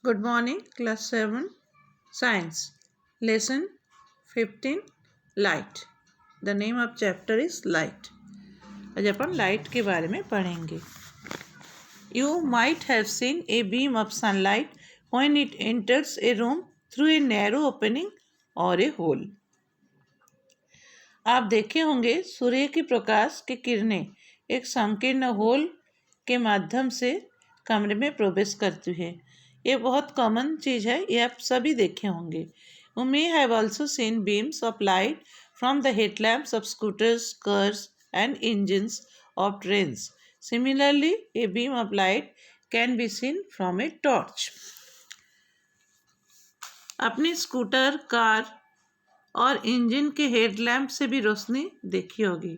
Good morning, class 7, science, lesson 15, light. The name of chapter is light. आज अपन light के बारे में पढ़ेंगे. You might have seen a beam of sunlight when it enters a room through a narrow opening or a hole. आप देखे होंगे सूर्य की प्रकाश की किरणें एक संकीर्ण होल के माध्यम से कमरे में प्रवेश करती है. ये बहुत कॉमन चीज़ है, ये आप सभी देखे होंगे. You may have also seen beams of light from the headlamps of scooters, cars and engines of trains. Similarly a beam of light can be seen from a torch. अपनी स्कूटर, कार और engine के headlamp से भी रोशनी देखी होगी.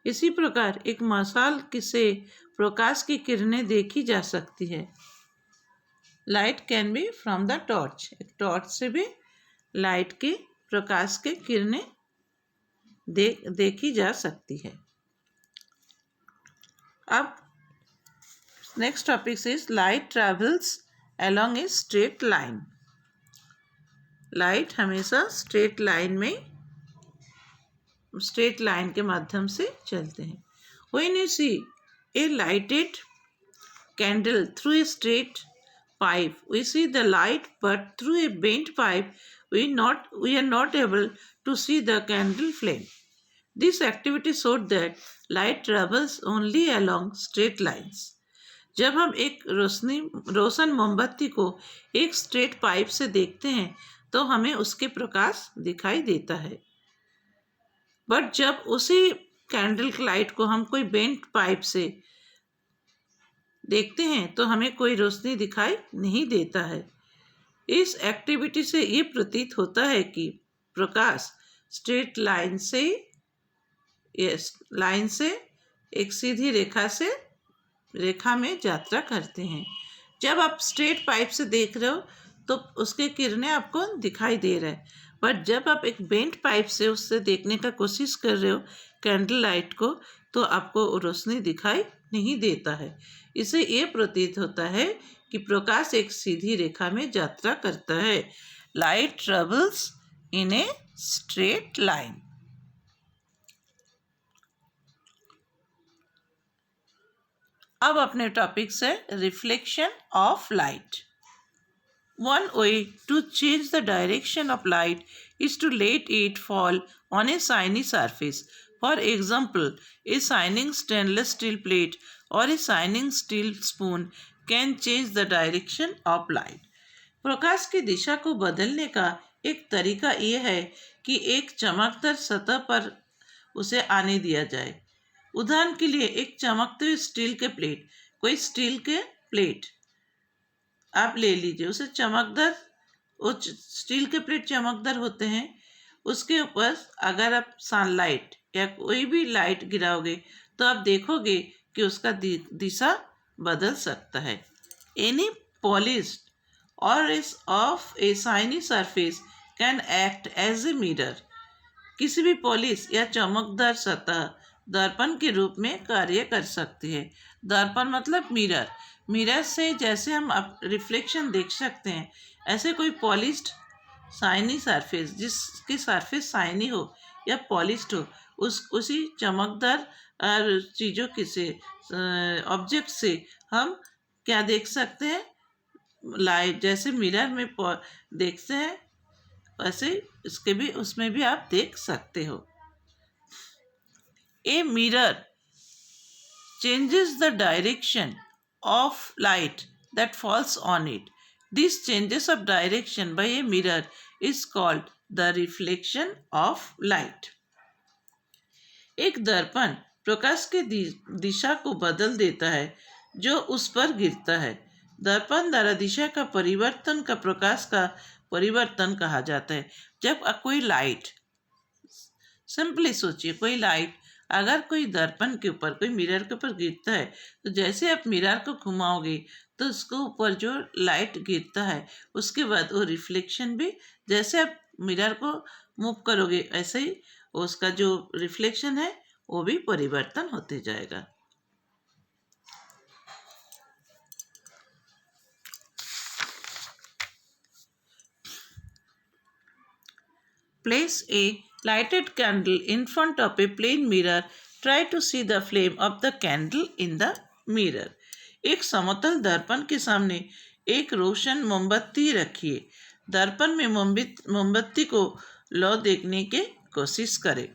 इसी प्रकार एक मशाल से प्रकाश की किरणें देखी जा सकती है. Light can be from the torch. एक टॉर्च से भी लाइट के प्रकाश के किरणें देखी जा सकती है. अब next topic is light travels along a straight line. Light हमेशा स्ट्रेट लाइन के माध्यम से चलते हैं. When you see a lighted candle through a straight pipe, we see the light, but through a bent pipe we are not able to see the candle flame. This activity showed that light travels only along straight lines. जब हम एक रोशन मोमबत्ती को एक straight pipe से देखते हैं तो हमें उसके प्रकाश दिखाई देता है. बट जब उसी कैंडल लाइट को हम कोई बेंट पाइप से देखते हैं तो हमें कोई रोशनी दिखाई नहीं देता है. इस एक्टिविटी से ये प्रतीत होता है कि प्रकाश स्ट्रेट लाइन से एक सीधी रेखा में यात्रा करते हैं. जब आप स्ट्रेट पाइप से देख रहे हो तो उसके किरणें आपको दिखाई दे रहे हैं, बट जब आप एक बेंट पाइप से उससे देखने का कोशिश कर रहे हो कैंडल लाइट को तो आपको रोशनी दिखाई नहीं देता है. इसे ये प्रतीत होता है कि प्रकाश एक सीधी रेखा में यात्रा करता है. Light travels in A straight line. अब अपने टॉपिक से reflection of light. One way to change the direction of light is to let it fall on a shiny surface. For example, a shining stainless steel plate or a shining steel spoon can change the direction of light. प्रकाश की दिशा को बदलने का एक तरीका यह है कि एक चमकदार सतह पर उसे आने दिया जाए. उदाहरण के लिए एक चमकते हुए स्टील के प्लेट आप ले लीजिए. उसे स्टील के प्लेट चमकदार होते हैं. उसके ऊपर अगर आप सनलाइट या कोई भी लाइट गिराओगे तो आप देखोगे कि उसका दिशा बदल सकता है. Any polished or of a shiny surface can act as a mirror. किसी भी पॉलिश या चमकदार सतह दर्पण के रूप में कार्य कर सकती है. दर्पण मतलब मिरर. मिरर से जैसे हम रिफ्लेक्शन देख सकते हैं, ऐसे कोई पॉलिश्ड शाइनी सरफेस जिसकी सरफेस शाइनी हो या पॉलिश्ड हो, उसी चमकदार चीज़ों से ऑब्जेक्ट से हम क्या देख सकते हैं, लाइट जैसे मिरर में देखते हैं वैसे उसमें भी आप देख सकते हो. A mirror changes the direction of light that falls on it. This changes of direction by a mirror is called the reflection of light. एक दर्पण प्रकाश की दिशा को बदल देता है जो उस पर गिरता है. दर्पण द्वारा दिशा का परिवर्तन का प्रकाश का परिवर्तन कहा जाता है. जब कोई लाइट, सिंपली सोचिए, कोई लाइट अगर कोई दर्पण के ऊपर, कोई मिरर के ऊपर गिरता है तो जैसे आप मिरर को घुमाओगे तो उसके ऊपर जो लाइट गिरता है उसके बाद वो रिफ्लेक्शन भी, जैसे आप मिरर को मूव करोगे ऐसे ही उसका जो रिफ्लेक्शन है वो भी परिवर्तन होते जाएगा. Place a lighted candle in front of a plain mirror. Try to see the flame of the candle in the mirror. एक समतल दर्पण के सामने एक रोशन मोमबत्ती रखिए. दर्पण में मोमबत्ती को लो देखने की कोशिश करें.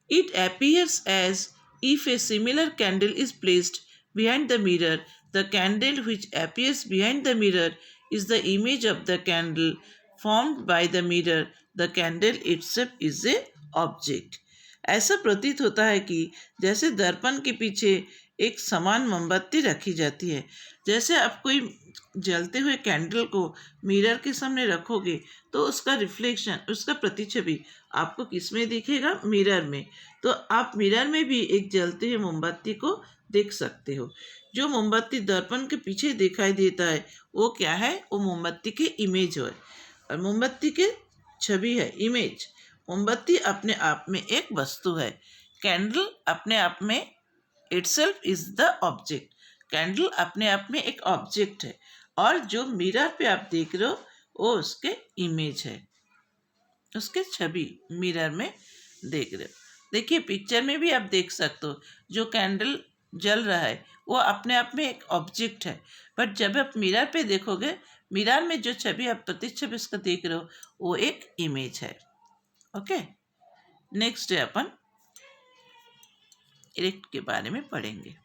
It appears as if a similar candle is placed behind the mirror. The candle which appears behind the mirror is the image of the candle formed by the mirror. The candle itself is a object. ऐसा प्रतीत होता है कि जैसे दर्पण के पीछे एक समान मोमबत्ती रखी जाती है. जैसे आप कोई जलते हुए कैंडल को मिरर के सामने रखोगे तो उसका रिफ्लेक्शन, उसका प्रतिछवि आपको किस में दिखेगा? मिरर में. तो आप मिरर में भी एक जलते हुए मोमबत्ती को देख सकते हो. जो मोमबत्ती दर्पण के पीछे दिखाई देता है वो क्या है? वो मोमबत्ती के इमेज है. और मोमबत्ती के छवि है, इमेज. मोमबत्ती अपने आप में एक वस्तु है. कैंडल अपने आप में itself is the object. Candle अपने आप में एक ऑब्जेक्ट है और जो मिरर पे आप देख रहे हो वो उसके इमेज है, उसके छवि मिरर में देख रहे हो. देखिए पिक्चर में भी आप देख सकते हो जो कैंडल जल रहा है वो अपने आप में एक ऑब्जेक्ट है. बट जब आप मिरर पे देखोगे, मिरर में जो छवि आप प्रतिच्छवि उसका देख रहे हो वो एक इमेज है. ओके, नेक्स्ट डे अपन इरेक्ट के बारे में पढ़ेंगे.